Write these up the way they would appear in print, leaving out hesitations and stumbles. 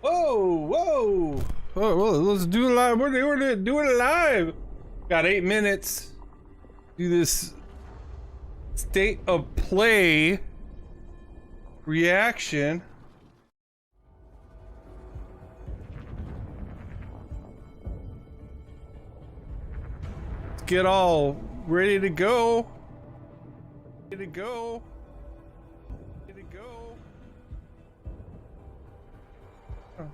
Whoa, whoa. Oh, well, let's do it live. We're doing it live. Got 8 minutes. Do this state of play reaction. Let's get all ready to go. Ready to go. Ready to go. Oh.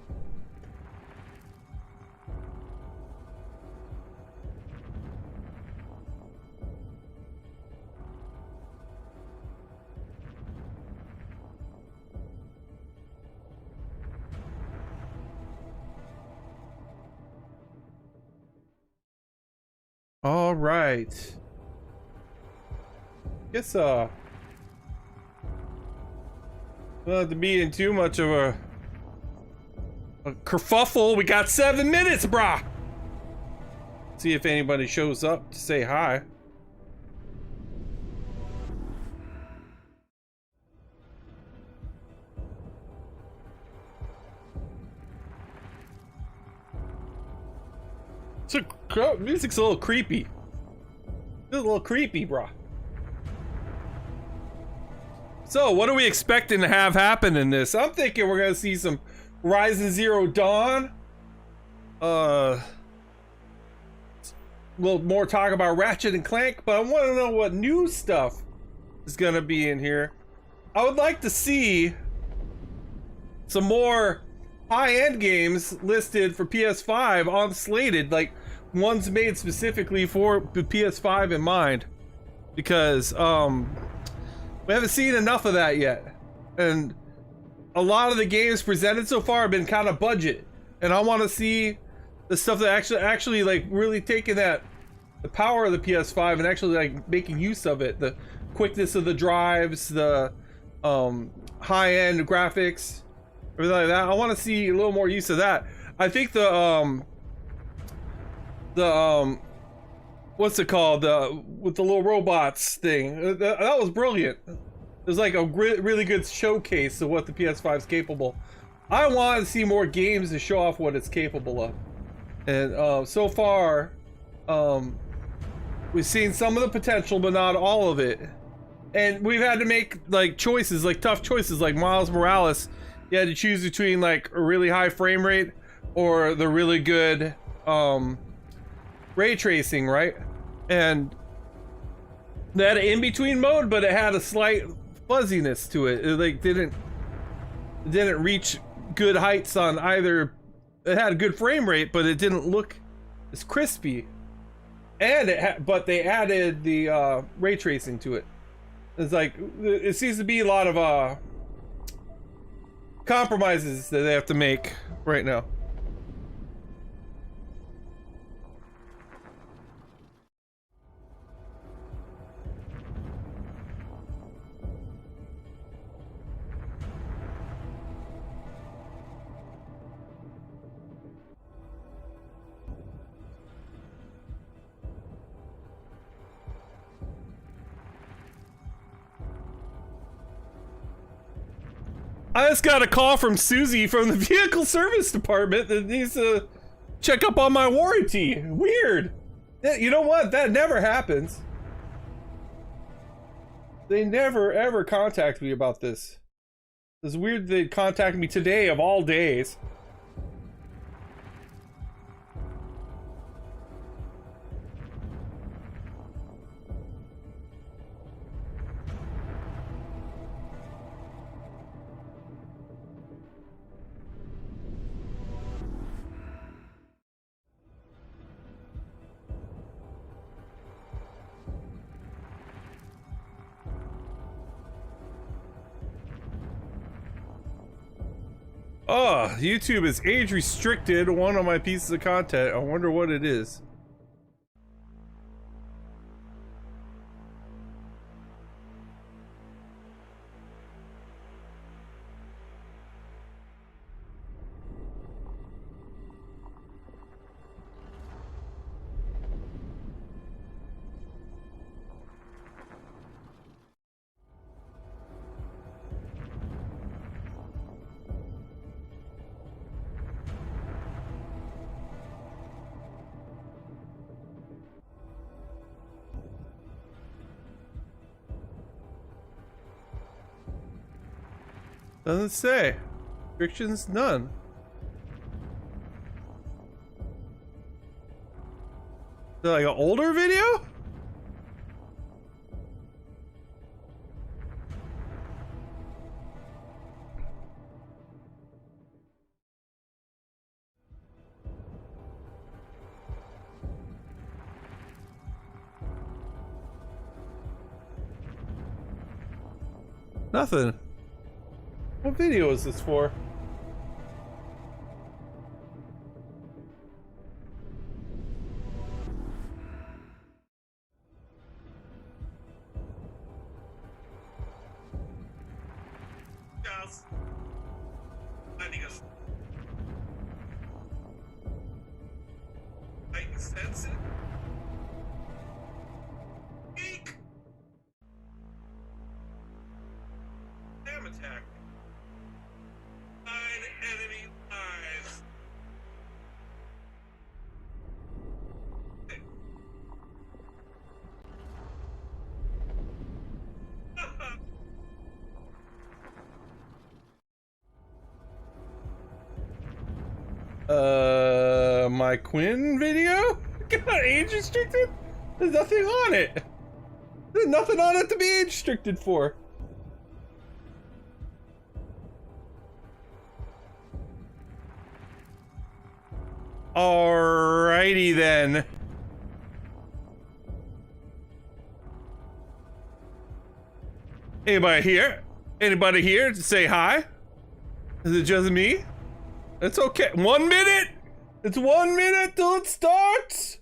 All right. Guess not to be in too much of a kerfuffle. We got 7 minutes, brah. See if anybody shows up to say hi. So music's a little creepy. It's a little creepy, brah. So, what are we expecting to have happen in this? I'm thinking we're gonna see some Horizon Zero Dawn. We'll more talk about Ratchet and Clank, but I want to know what new stuff is gonna be in here. I would like to see some more high-end games listed for PS5 on slated, like ones made specifically for the PS5 in mind, because we haven't seen enough of that yet, and a lot of the games presented so far have been kind of budget, and I want to see the stuff that actually like really taking the power of the PS5 and actually like making use of it, the quickness of the drives, the high-end graphics, everything like that. I want to see a little more use of that. I think the what's it called, with the little robots thing, that was brilliant. It was like a really good showcase of what the PS5 is capable. I want to see more games to show off what it's capable of, and so far we've seen some of the potential but not all of it, and we've had to make like choices, like tough choices, like Miles Morales. You had to choose between like a really high frame rate or the really good ray tracing, right? And they had an in-between mode, but it had a slight fuzziness to it. It like didn't reach good heights on either. It had a good frame rate, but it didn't look as crispy. And but they added the ray tracing to it. It's like it seems to be a lot of compromises that they have to make right now. I just got a call from Susie from the vehicle service department that needs to check up on my warranty. Weird. You know what? That never happens. They never ever contact me about this. It's weird they contact me today of all days. Oh, YouTube is age restricted one of my pieces of content. I wonder what it is. Doesn't say. Restrictions, none. Is that like an older video? Nothing. What video is this for? Yes. I think it's... I can sense it. Eek! Damn attack. Enemy eyes. My Quinn video? Got age restricted? There's nothing on it. There's nothing on it to be age restricted for. Alrighty then. Anybody here? Anybody here to say hi? Is it just me? It's okay. 1 minute! It's 1 minute till it starts!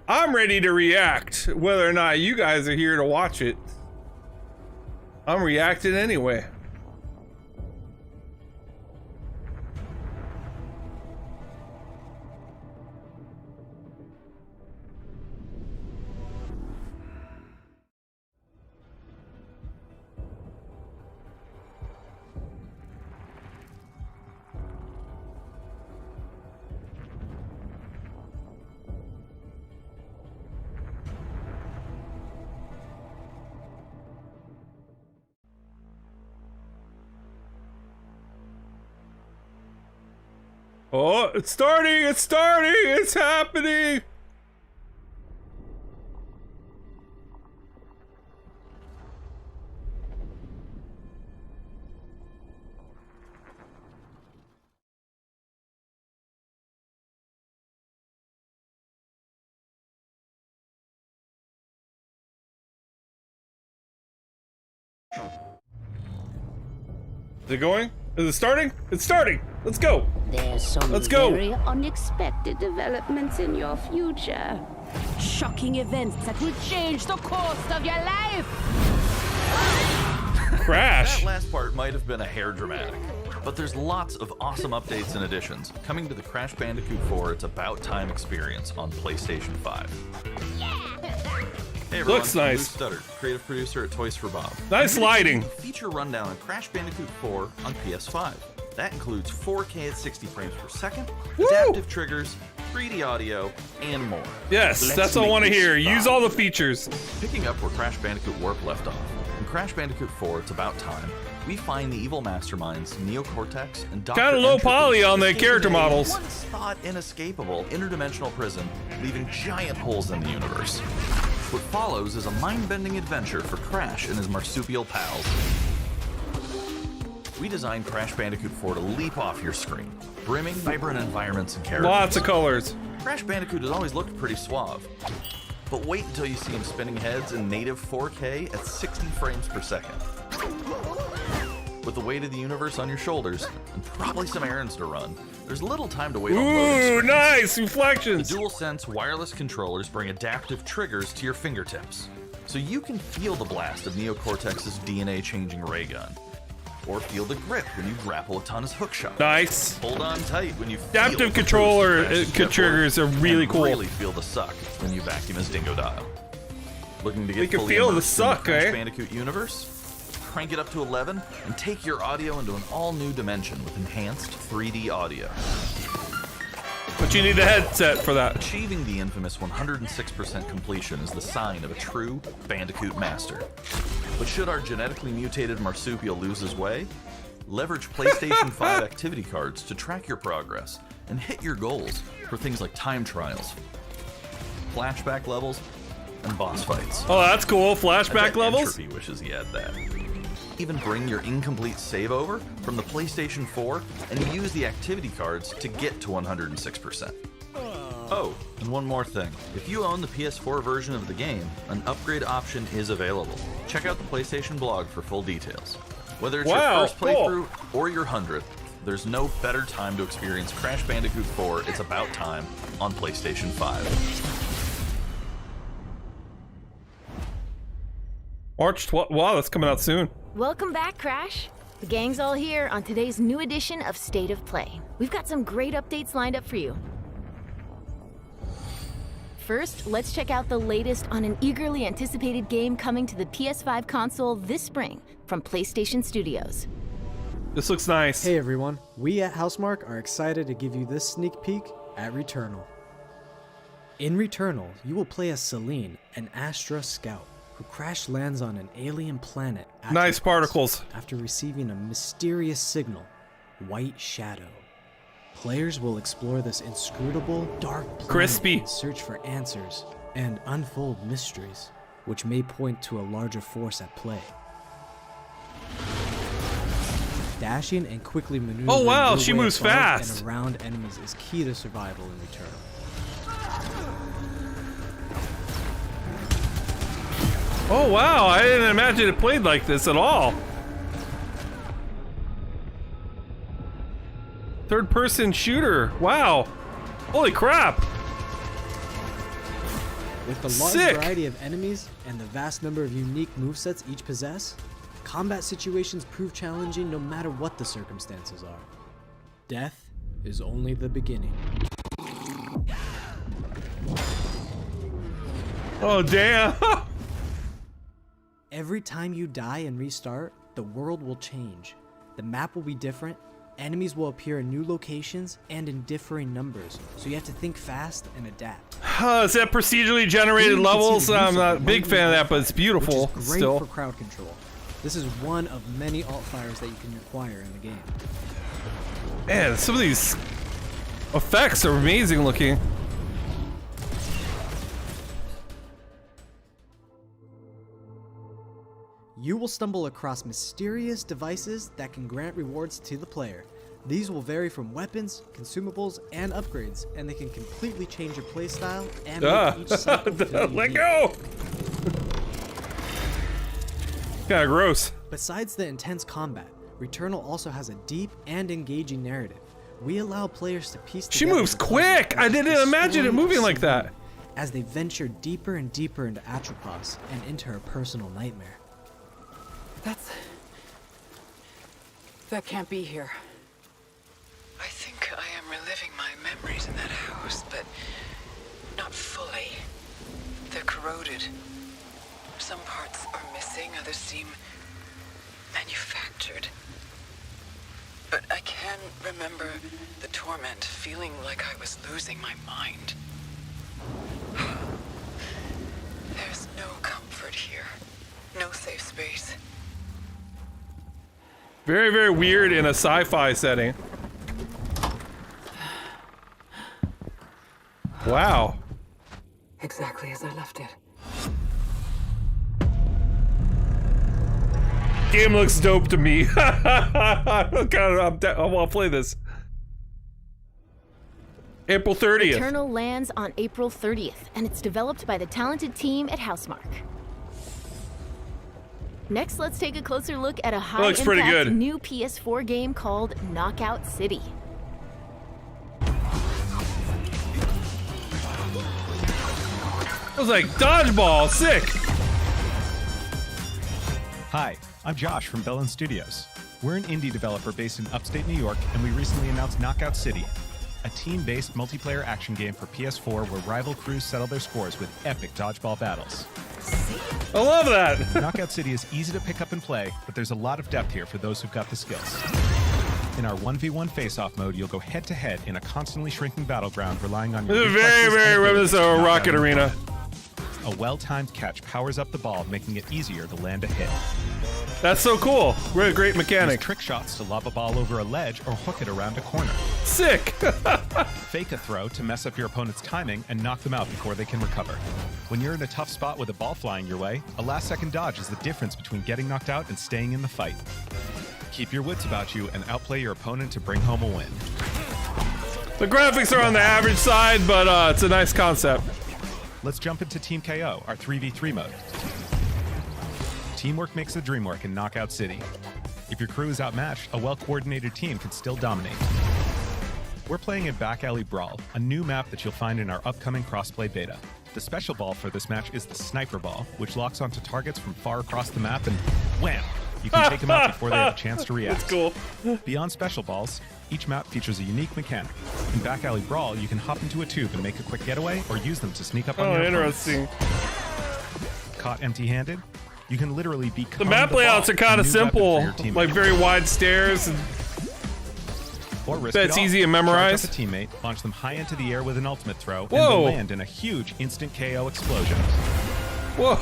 I'm ready to react, whether or not you guys are here to watch it. I'm reacting anyway. Oh, it's starting! It's starting! It's happening! Is it going? Is it starting? It's starting! Let's go! There's some Let's go. very unexpected developments in your future. Shocking events that will change the course of your life! Crash! That last part might have been a hair dramatic, but there's lots of awesome updates and additions coming to the Crash Bandicoot 4 It's About Time experience on PlayStation 5. Hey everyone, Looks nice. I'm Lou Studdard, creative producer at Toys for Bob. Nice lighting. Feature rundown on Crash Bandicoot 4 on PS5. That includes 4K at 60 frames per second, Woo! adaptive triggers, 3D audio, and more. Yes, Let's that's all I make want to this hear. fun. Use all the features. Picking up where Crash Bandicoot Warp left off, in Crash Bandicoot 4 It's About Time, we find the evil masterminds Neo-Cortex and Dr. Kinda low Entropy poly on the escaping character a models. once thought inescapable interdimensional prison, leaving giant holes in the universe. What follows is a mind-bending adventure for Crash and his marsupial pals. We designed Crash Bandicoot 4 to leap off your screen, brimming vibrant environments and characters. Lots of colors. Crash Bandicoot has always looked pretty suave. But wait until you see him spinning heads in native 4K at 60 frames per second. With the weight of the universe on your shoulders, and probably some errands to run, there's little time to wait on loading Ooh, screens. nice! The Reflections! DualSense wireless controllers bring adaptive triggers to your fingertips, so you can feel the blast of Neo-Cortex's DNA-changing ray gun. Or feel the grip when you grapple a ton as hookshot. Nice. Hold on tight when you feel Adaptive the controller boost of Crash's triggers are and really cool. really feel the suck when you vacuum his dingo dial. Looking to get We can fully feel the immersed in suck, Crash eh? Bandicoot universe? Crank it up to 11 and take your audio into an all-new dimension with enhanced 3D audio. But you need a headset for that. Achieving the infamous 106% completion is the sign of a true Bandicoot master. But should our genetically mutated marsupial lose his way, leverage PlayStation 5 activity cards to track your progress and hit your goals for things like time trials, flashback levels, and boss fights. Oh, that's cool. Flashback I bet levels? Entropy wishes he had that. Even bring your incomplete save over from the PlayStation 4 and use the activity cards to get to 106%. Oh, and one more thing. If you own the PS4 version of the game, an upgrade option is available. Check out the PlayStation blog for full details. Whether it's your first playthrough or your 100th, there's no better time to experience Crash Bandicoot 4 It's About Time on PlayStation 5. March 12th. Wow, that's coming out soon. Welcome back, Crash. The gang's all here on today's new edition of State of Play. We've got some great updates lined up for you. First, let's check out the latest on an eagerly anticipated game coming to the PS5 console this spring from PlayStation Studios. This looks nice. Hey everyone, we at Housemarque are excited to give you this sneak peek at Returnal. In Returnal, you will play as Celine, an Astra scout, who crash lands on an alien planet. Nice particles. After receiving a mysterious signal, White Shadow. Players will explore this inscrutable, dark planet Crispy. and search for answers and unfold mysteries, which may point to a larger force at play. Dashing and quickly maneuvering Oh wow, your she way moves above fast. and around enemies is key to survival in Returnal. Oh wow, I didn't imagine it played like this at all. Third-person shooter. Wow. Holy crap. With the large Sick. variety of enemies and the vast number of unique movesets each possess, combat situations prove challenging no matter what the circumstances are. Death is only the beginning. Oh damn. Every time you die and restart, the world will change. The map will be different, enemies will appear in new locations and in differing numbers, so you have to think fast and adapt. Is that procedurally generated Here you can see levels? the use I'm of not a big fan of that, but it's which beautiful is great still. for crowd control. This is one of many alt-fires that you can acquire in the game. Man, some of these effects are amazing looking. You will stumble across mysterious devices that can grant rewards to the player. These will vary from weapons, consumables, and upgrades, and they can completely change your playstyle and make each cycle feel Let unique. go! Kinda gross. Besides the intense combat, Returnal also has a deep and engaging narrative. We allow players to piece She together moves the puzzle quick! that I is didn't the imagine it story moving of like that. Celine, as they venture deeper and deeper into Atropos and into her personal nightmare. That can't be here. I think I am reliving my memories in that house, but not fully. They're corroded. Some parts are missing, others seem manufactured. But I can remember the torment, feeling like I was losing my mind. There's no comfort here. No safe space. Very, very weird in a sci-fi setting. Wow. Exactly as I left it. Game looks dope to me. I'll play this. April 30th. Returnal lands on April 30th, and it's developed by the talented team at Housemarque. Next, let's take a closer look at a looks pretty high-impact good. new PS4 game called Knockout City. It was like dodgeball. Sick. Hi, I'm Josh from Bellin Studios. We're an indie developer based in upstate New York, and we recently announced Knockout City, a team-based multiplayer action game for PS4 where rival crews settle their scores with epic dodgeball battles. I love that. Knockout City is easy to pick up and play, but there's a lot of depth here for those who've got the skills. In our 1v1 face-off mode, you'll go head-to-head in a constantly shrinking battleground relying on your This is very, reflexes very and abilities reminiscent to of knock Rocket out an Arena. opponent. a well-timed catch powers up the ball, making it easier to land a hit. That's so cool. We're a great Use mechanic. trick shots to lob a ball over a ledge or hook it around a corner. Sick. Fake a throw to mess up your opponent's timing and knock them out before they can recover. When you're in a tough spot with a ball flying your way, a last-second dodge is the difference between getting knocked out and staying in the fight. Keep your wits about you and outplay your opponent to bring home a win. The graphics are on the average side, but it's a nice concept. Let's jump into Team KO, our 3v3 mode. Teamwork makes the dream work in Knockout City. If your crew is outmatched, a well-coordinated team can still dominate. We're playing in Back Alley Brawl, a new map that you'll find in our upcoming crossplay beta. The special ball for this match is the Sniper Ball, which locks onto targets from far across the map and wham! You can take them out before they have a chance to react. That's cool. Beyond special balls, each map features a unique mechanic. In Back Alley Brawl, you can hop into a tube and make a quick getaway or use them to sneak up on Oh, your opponents. interesting. Caught empty-handed? You can literally be The map layouts are kind of simple, like very wide stairs. And or risk that's it all. easy to memorize. Charge up a teammate, launch them high into the air with an ultimate throw, Whoa. and they'll land in a huge instant KO explosion. Whoa.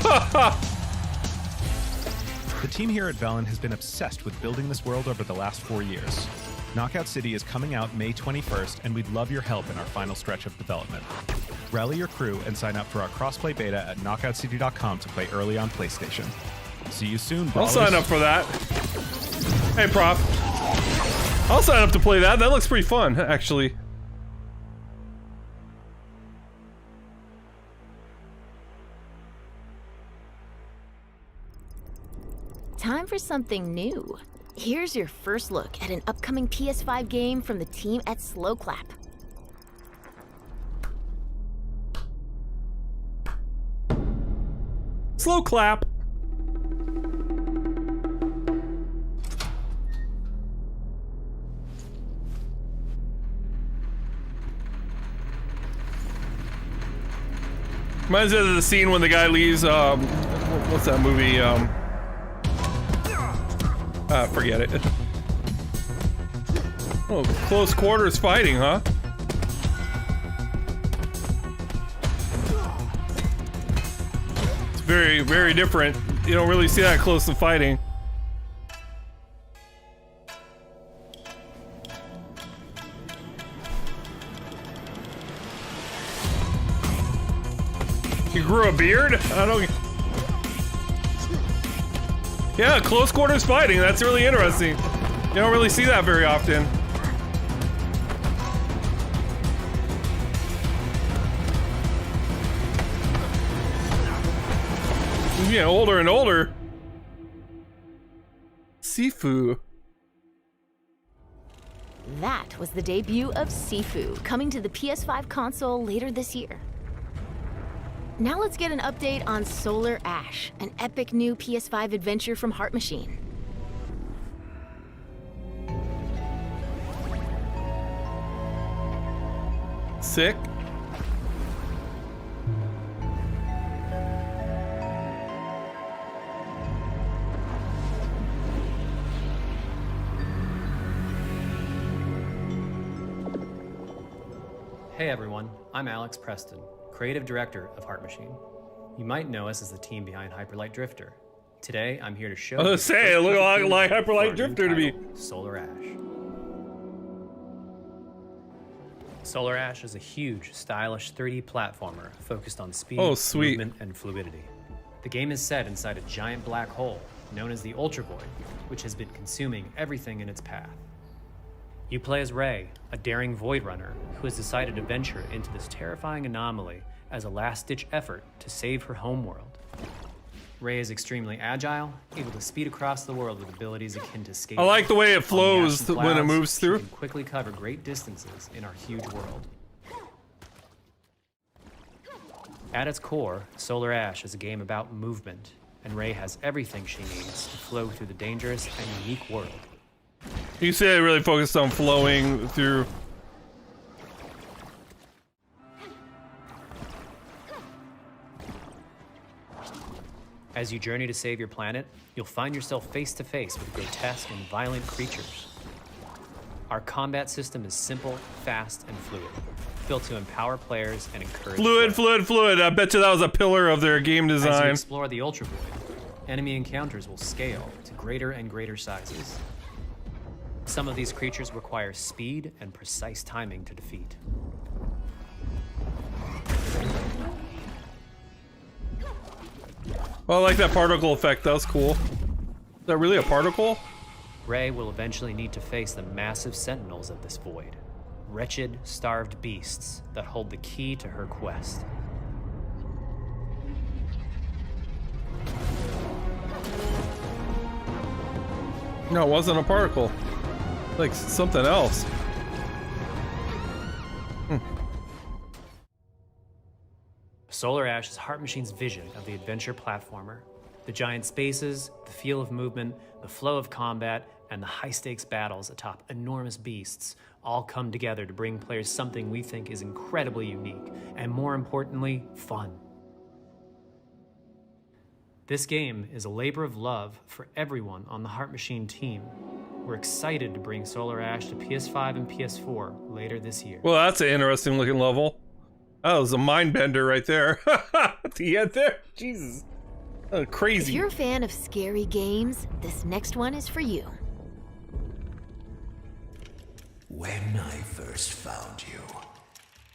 The team here at Velen has been obsessed with building this world over the last 4 years. Knockout City is coming out May 21st, and we'd love your help in our final stretch of development. Rally your crew and sign up for our crossplay beta at knockoutcity.com to play early on PlayStation. See you soon, I'll brawlers. sign up for that. Hey, Prof. I'll sign up to play that. That looks pretty fun, actually. Time for something new. Here's your first look at an upcoming PS5 game from the team at Slow Clap. Slow clap. Reminds me of the scene when the guy leaves, what's that movie, forget it. Oh, close quarters fighting, huh? It's very, very different. You don't really see that close to fighting. You grew a beard? I don't... Yeah, close quarters fighting. That's really interesting. You don't really see that very often. He's getting older and older. Sifu. That was the debut of Sifu, coming to the PS5 console later this year. Now let's get an update on Solar Ash, an epic new PS5 adventure from Heart Machine. Sick. Hey everyone, I'm Alex Preston, Creative Director of Heart Machine. You might know us as the team behind Hyperlight Drifter. Today, I'm here to show I was you gonna say, it looked a lot like for our Hyperlight new Drifter to me. title, Solar Ash. Solar Ash is a huge, stylish 3D platformer focused on speed, Oh, sweet. movement, and fluidity. The game is set inside a giant black hole known as the Ultra Void, which has been consuming everything in its path. You play as Ray, a daring Void Runner who has decided to venture into this terrifying anomaly as a last-ditch effort to save her homeworld. Ray is extremely agile, able to speed across the world with abilities akin to skating. I like the way it On the flows ash and when it clouds, moves she through. can quickly cover great distances in our huge world. At its core, Solar Ash is a game about movement, and Ray has everything she needs to flow through the dangerous and unique world. You say it really focused on flowing through. As you journey to save your planet, you'll find yourself face to face with grotesque and violent creatures. Our combat system is simple, fast, and fluid. built to empower players and encourage Fluid. I bet you that was a pillar of their game As you design. explore the Ultra Void, enemy encounters will scale to greater and greater sizes. Some of these creatures require speed and precise timing to defeat. Well, I like that particle effect. That was cool. Is that really a particle? Rey will eventually need to face the massive sentinels of this void. Wretched, starved beasts that hold the key to her quest. No, it wasn't a particle. Like something else. Solar Ash is Heart Machine's vision of the adventure platformer. The giant spaces, the feel of movement, the flow of combat, and the high-stakes battles atop enormous beasts all come together to bring players something we think is incredibly unique, and more importantly, fun. This game is a labor of love for everyone on the Heart Machine team. We're excited to bring Solar Ash to PS5 and PS4 later this year. Well, that's an interesting looking level. That was a mind bender right there. At the end there, Jesus, crazy. If you're a fan of scary games, this next one is for you. When I first found you,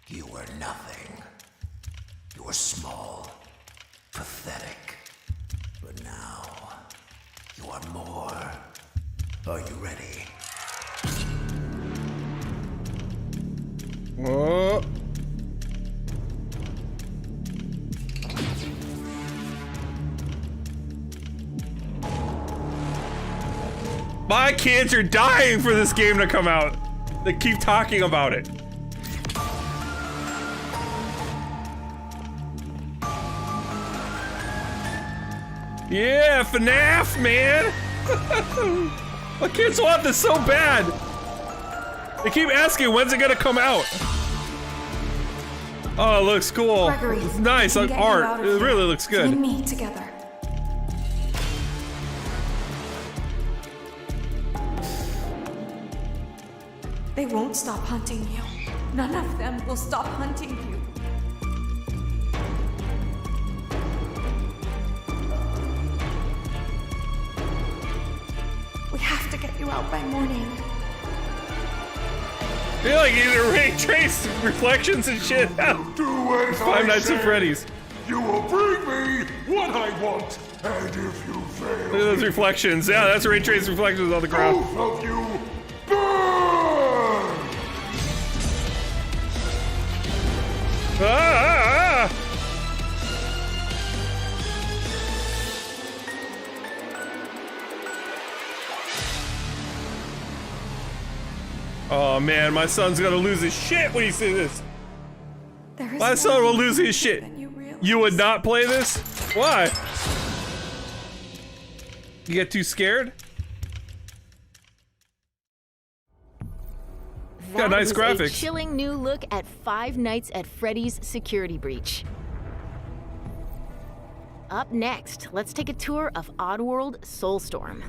you were nothing. You were small, pathetic. But now, you are more. Are you ready? Oh. My kids are dying for this game to come out. They keep talking about it. Yeah, FNAF, man! My kids want this so bad! They keep asking, when's it gonna come out? Oh, it looks cool. Gregory, it's nice, like art. It really looks good. You and me together. They won't stop hunting you. None of them will stop hunting you. We have to get you out by morning. They like either ray trace reflections and shit. Do as Five Nights at Freddy's. You will bring me what I want, and if you fail, Look at those reflections. Yeah, that's ray trace reflections on the ground. both of you burn! Ah! Oh man, my son's gonna lose his shit when he sees this. My son will lose his shit. You would not play this? Why? You get too scared? Got nice was graphics. A chilling new look at Five Nights at Freddy's security breach. Up next, let's take a tour of Oddworld Soulstorm.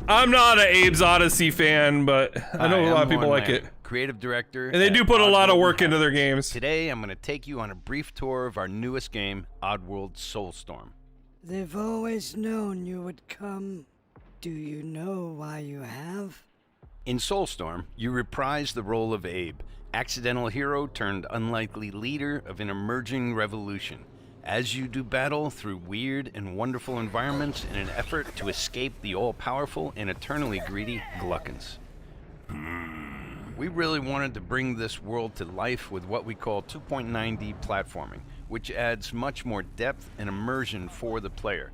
I'm not an Abe's Odyssey fan, but I know a lot of people like it. Creative director. And they do put a lot of work into their games. Today, I'm going to take you on a brief tour of our newest game, Oddworld Soulstorm. They've always known you would come. Do you know why you have? In Soulstorm, you reprise the role of Abe, accidental hero turned unlikely leader of an emerging revolution, as you do battle through weird and wonderful environments in an effort to escape the all-powerful and eternally greedy Gluckins. We really wanted to bring this world to life with what we call 2.9D platforming, which adds much more depth and immersion for the player.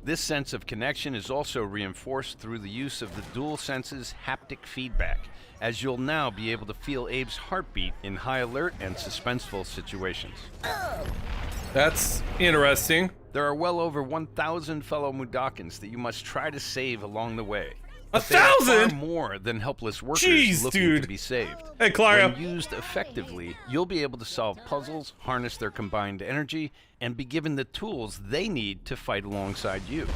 This sense of connection is also reinforced through the use of the DualSense's haptic feedback, as you'll now be able to feel Abe's heartbeat in high alert and suspenseful situations. That's interesting. There are well over 1,000 fellow Mudokons that you must try to save along the way. 1,000? Far more than helpless workers Jeez, looking dude. to be saved. Hey, Clara. When used effectively, you'll be able to solve puzzles, harness their combined energy, and be given the tools they need to fight alongside you.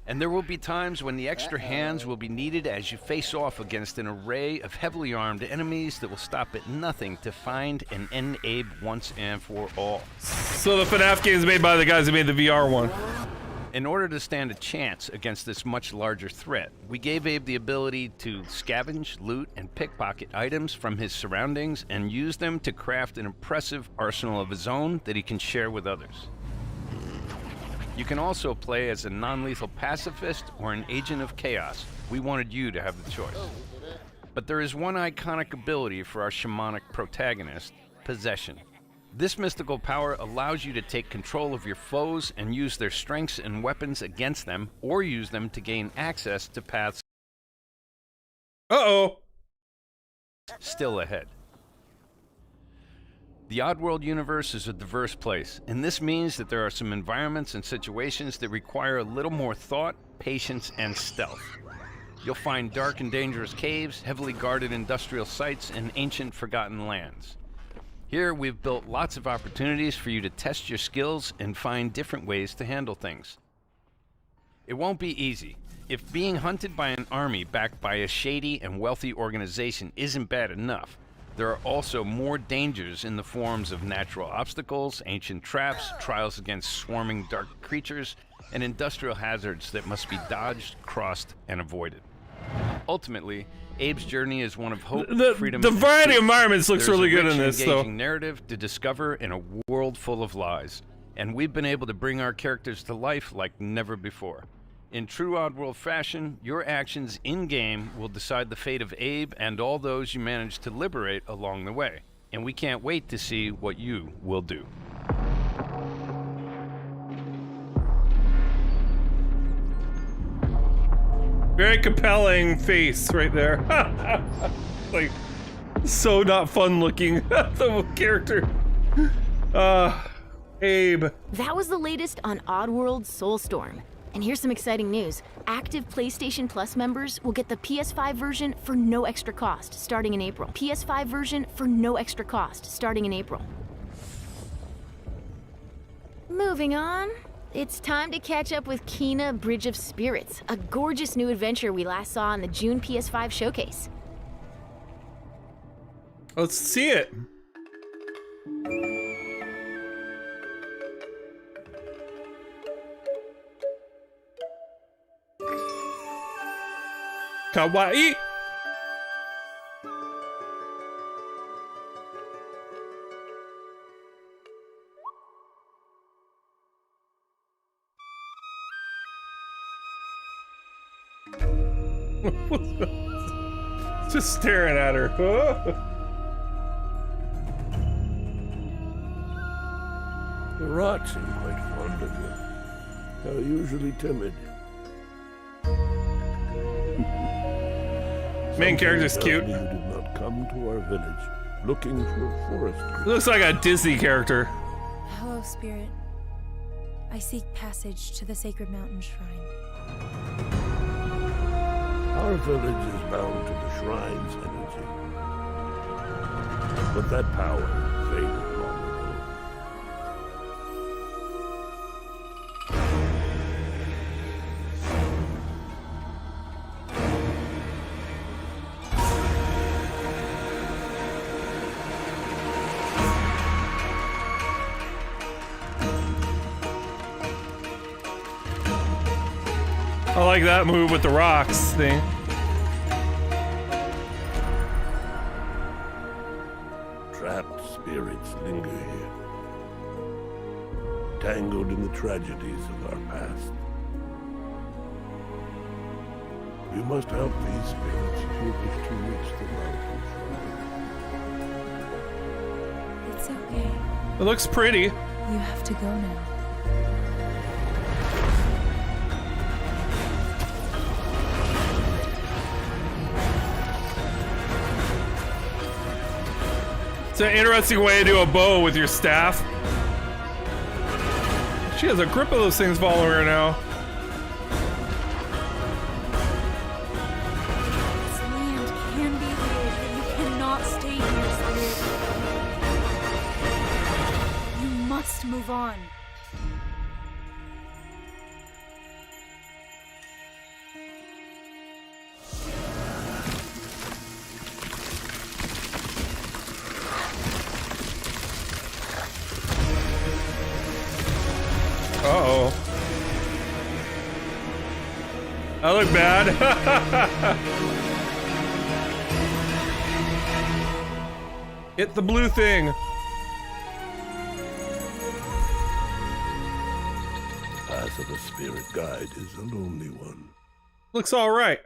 And there will be times when the extra hands will be needed as you face off against an array of heavily armed enemies that will stop at nothing to find and end Abe once and for all. So the FNAF game is made by the guys who made the VR one. In order to stand a chance against this much larger threat, we gave Abe the ability to scavenge, loot, and pickpocket items from his surroundings and use them to craft an impressive arsenal of his own that he can share with others. You can also play as a non-lethal pacifist or an agent of chaos. We wanted you to have the choice. But there is one iconic ability for our shamanic protagonist, possession. This mystical power allows you to take control of your foes and use their strengths and weapons against them, or use them to gain access to paths still ahead. The Oddworld universe is a diverse place, and this means that there are some environments and situations that require a little more thought, patience, and stealth. You'll find dark and dangerous caves, heavily guarded industrial sites, and ancient forgotten lands. Here, we've built lots of opportunities for you to test your skills and find different ways to handle things. It won't be easy. If being hunted by an army backed by a shady and wealthy organization isn't bad enough, there are also more dangers in the forms of natural obstacles, ancient traps, trials against swarming dark creatures, and industrial hazards that must be dodged, crossed, and avoided. Ultimately, Abe's journey is one of hope, freedom, the and variety truth. of environments looks There's really a good rich, in this, though. engaging narrative to discover in a world full of lies, and we've been able to bring our characters to life like never before. In true Oddworld fashion, your actions in-game will decide the fate of Abe and all those you manage to liberate along the way. And we can't wait to see what you will do. Very compelling face right there. Like, so not fun looking, the character. Abe. That was the latest on Oddworld Soulstorm. And here's some exciting news. Active PlayStation Plus members will get the PS5 version for no extra cost starting in April. PS5 version for no extra cost starting in April. Moving on. It's time to catch up with Kena Bridge of Spirits, a gorgeous new adventure we last saw in the June PS5 showcase. Let's see it. Kawaii. Just staring at her. The rats seem quite fond of you. They're usually timid. Main character's Something cute. tells me you did not come to our village looking for a forest creature. Looks like a Disney character. Hello, Spirit. I seek passage to the Sacred Mountain Shrine. Our village is bound to the shrine's energy. But that power faded long ago. I like that move with the rocks thing. Trapped spirits linger here, tangled in the tragedies of our past. You must help these spirits if you wish to reach the mountain shrine. It's okay. It looks pretty. You have to go now. It's an interesting way to do a bow with your staff. She has a grip of those things following her now. This land can be healed, but you cannot stay here, Spirit. You must move on. I look bad. Hit the blue thing. Path of the Spirit Guide is a lonely one. Looks all right.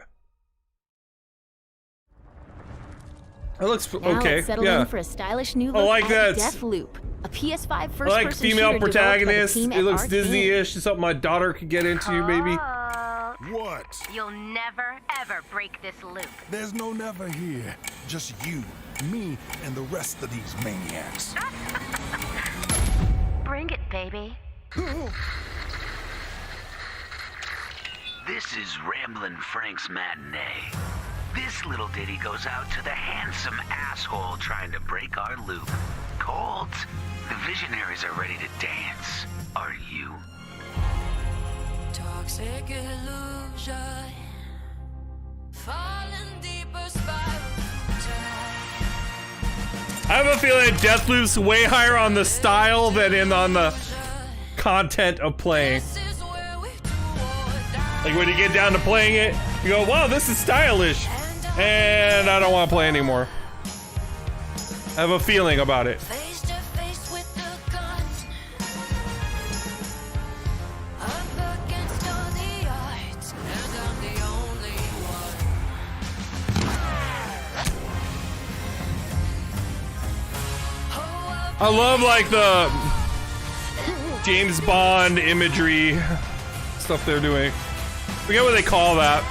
It looks Now okay. let's settle Yeah. in for a stylish new I look like at that. Deathloop, a PS5 I first-person like female shooter protagonist. developed by the It team at looks Arkane. Disney-ish. It's something my daughter could get into, maybe. What? You'll never, ever break this loop. There's no never here. Just you, me, and the rest of these maniacs. Bring it, baby. This is Ramblin' Frank's Matinee. This little ditty goes out to the handsome asshole trying to break our loop. Cold, the visionaries are ready to dance. Are you? Toxic illusion. Falling deeper spiral. I have a feeling Deathloop's way higher on the style than on the content of playing. Like when you get down to playing it, you go, wow, this is stylish. And I don't want to play anymore. I have a feeling about it. Face to face with the gun. Up against all the odds. And I'm the only one. I love like the James Bond imagery stuff they're doing. Forget what they call that.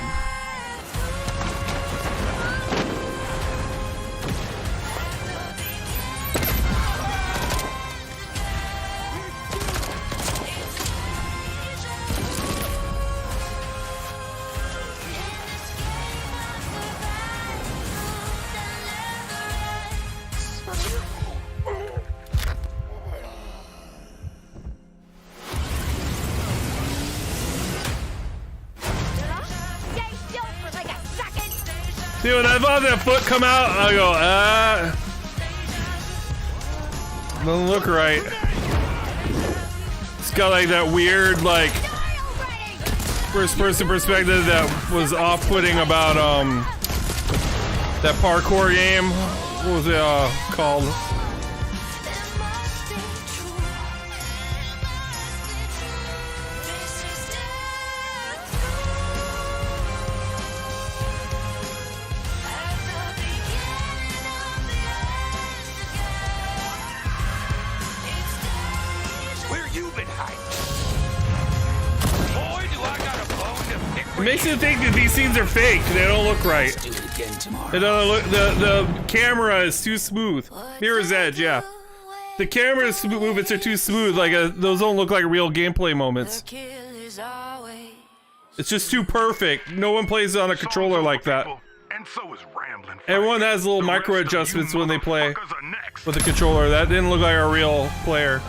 See, when I saw that foot come out, I go, doesn't look right. It's got like that weird, like, first-person perspective that was off-putting about, that parkour game. What was it, called? Where you been hiding? Boy, do I got a bone to pick It with makes you. you think that these scenes are fake. They don't look right. Do it again tomorrow. It doesn't look, the camera is too smooth. Mirror's Edge, yeah. The camera's movements are too smooth. Like those don't look like real gameplay moments. It's just too perfect. No one plays on a controller like that. And so is Ramblin' Everyone has little micro adjustments when they play with the controller. That didn't look like a real player.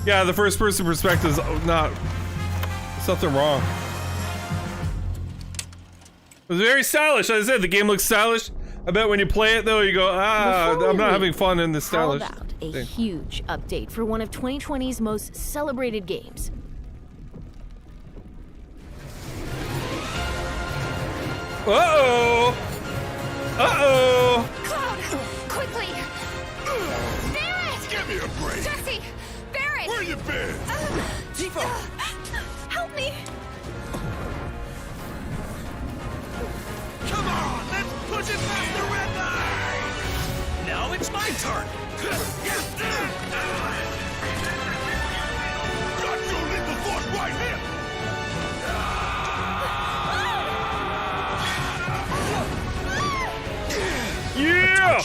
Yeah, the first person perspective is not. Something wrong. It was very stylish. As I said, the game looks stylish. I bet when you play it though, you go, I'm not having fun in this stylish. How about a thing. huge update for one of 2020's most celebrated games? Uh-oh! Uh-oh! Cloud, quickly! Barrett! Give me a break. Jesse! Barrett! Where you been? Tifa! Help me! Come on, let's push it past the red line. Now it's my turn. Got your little force right here. Yeah!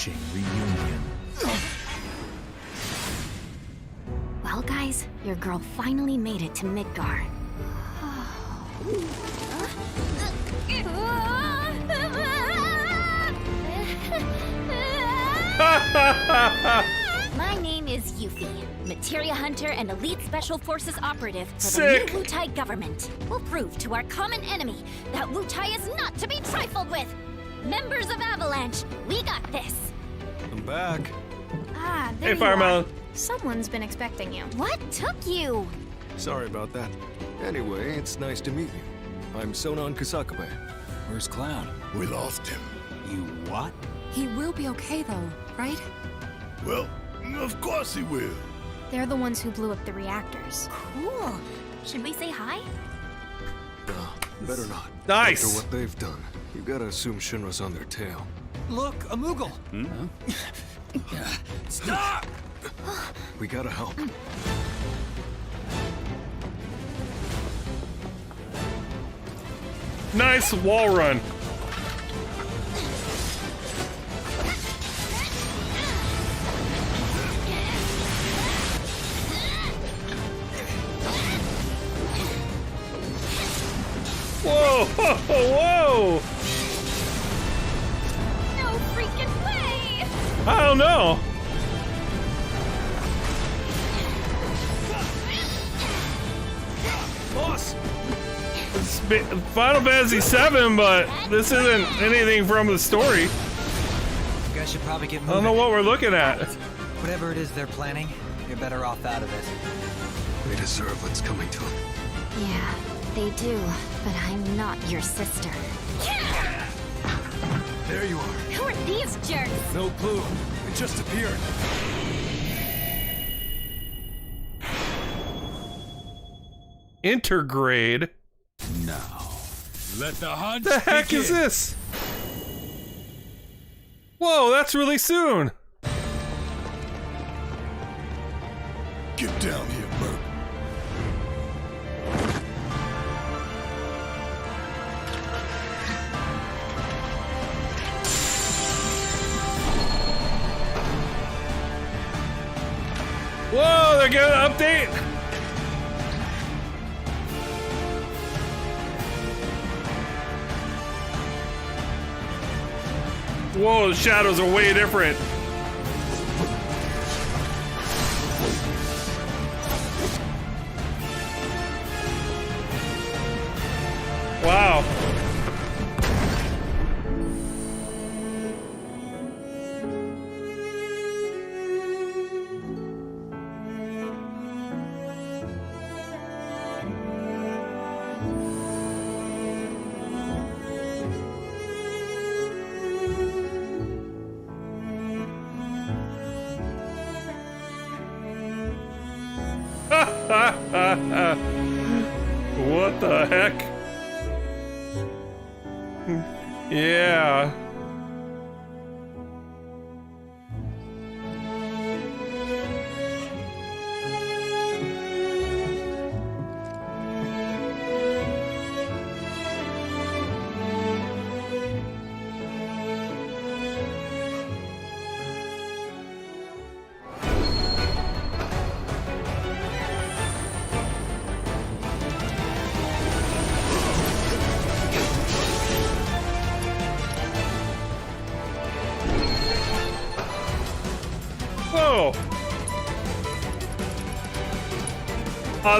Well, guys, your girl finally made it to Midgar. My name is Yuffie, materia hunter and elite special forces operative for Sick. the new Wutai government. We'll prove to our common enemy that Wutai is not to be trifled with. Members of Avalanche, we got this. I'm back. Ah, Hey, Firemelon. Someone's been expecting you. What took you? Sorry about that. Anyway, it's nice to meet you. I'm Sonon Kusakabe. Where's Cloud? We lost him. You what? He will be okay, though, right? Well, of course he will. They're the ones who blew up the reactors. Cool. Should we say hi? Better not. Nice. After what they've done, you gotta assume Shinra's on their tail. Look, a Moogle! Stop! We gotta help. Nice wall run. Whoa! Whoa! No freaking way! I don't know. Boss! It's Final Fantasy VII, but this isn't anything from the story. You guys should probably get moving. I don't know what we're looking at. Whatever it is they're planning, you're better off out of it. They deserve what's coming to them. Yeah, they do, but I'm not your sister. There you are. Who are these jerks? No clue. It just appeared. Intergrade. Now, let the hunt The heck is this? Whoa, that's really soon. Get down here, Merc. Whoa, they're getting an update. Whoa, the shadows are way different. Wow. What the heck? Yeah. Whoa!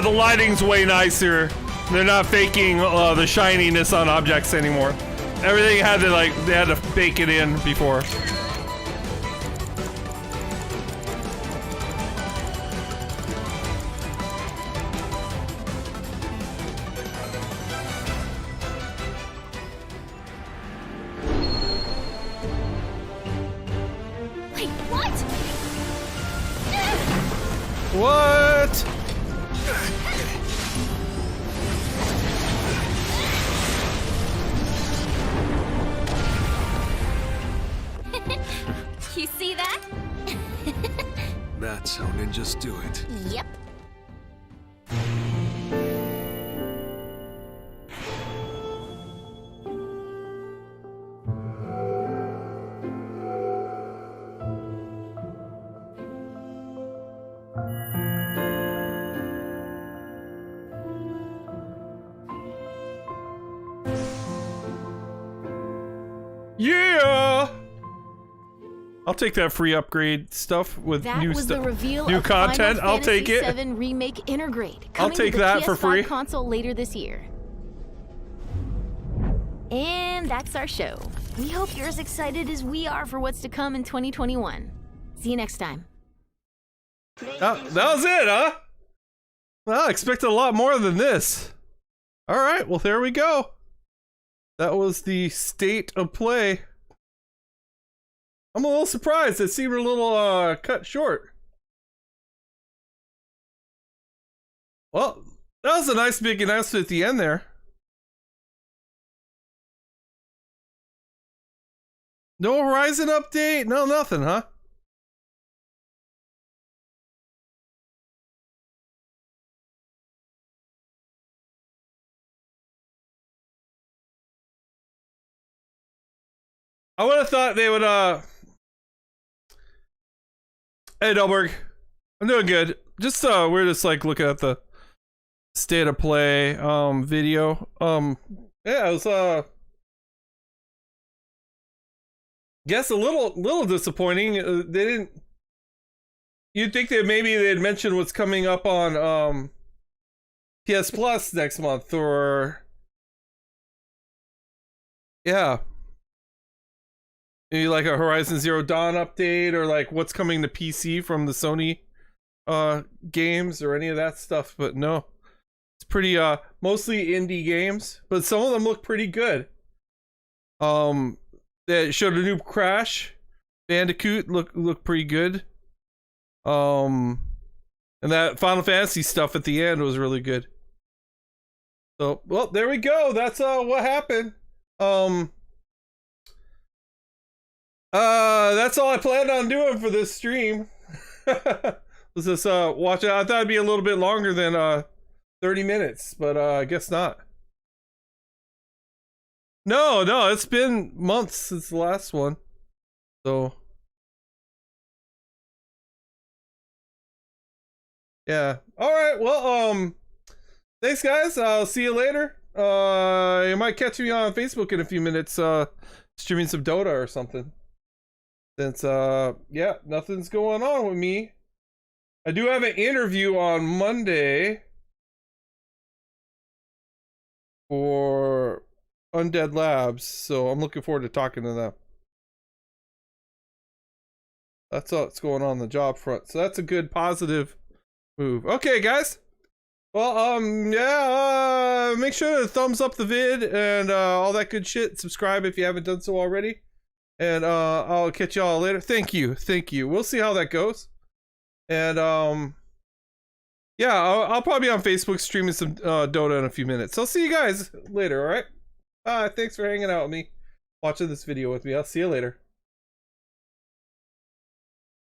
The lighting's way nicer. They're not faking the shininess on objects anymore. Everything had to they had to bake it in before. Wait, what? What? You see that? That's how ninjas do it. Yep. Yeah! I'll take that free upgrade stuff with That new was the stuff, reveal new of content. Final I'll take it. Fantasy VII Remake Intergrade. I'll Coming take to the that PS5 for free. console later this year. And that's our show. We hope you're as excited as we are for what's to come in 2021. See you next time. That was it, huh? Well, I expected a lot more than this. All right, well, there we go. That was the state of play. I'm a little surprised. It seemed a little cut short. Well, that was a nice big announcement at the end there. No Horizon update? No, nothing, huh? I would have thought they would, Hey, Delberg. I'm doing good. Just, we're just, like, looking at the state of play, video. Yeah, it was, guess a little disappointing. They didn't... You'd think that maybe they'd mention what's coming up on, PS Plus next month, or... Yeah. Maybe like a Horizon Zero Dawn update, or like what's coming to PC from the Sony games, or any of that stuff, but no. It's pretty mostly indie games, but some of them look pretty good. They showed a new Crash Bandicoot look pretty good. And that Final Fantasy stuff at the end was really good. So, well, there we go. That's what happened. That's all I planned on doing for this stream. Was this watch it? I thought it'd be a little bit longer than 30 minutes, but I guess not. No, it's been months since the last one. So yeah. All right. Well, thanks guys. I'll see you later. You might catch me on Facebook in a few minutes, streaming some Dota or something. Since yeah, nothing's going on with me. I do have an interview on Monday for Undead Labs, so I'm looking forward to talking to them. That's all that's going on the job front, so that's a good positive move. Okay, guys. Well, yeah, make sure to thumbs up the vid and all that good shit. Subscribe if you haven't done so already. And I'll catch y'all later. Thank you. We'll see how that goes. And yeah, I'll probably be on Facebook streaming some Dota in a few minutes. So I'll see you guys later, all right? Thanks for hanging out with me, watching this video with me. I'll see you later.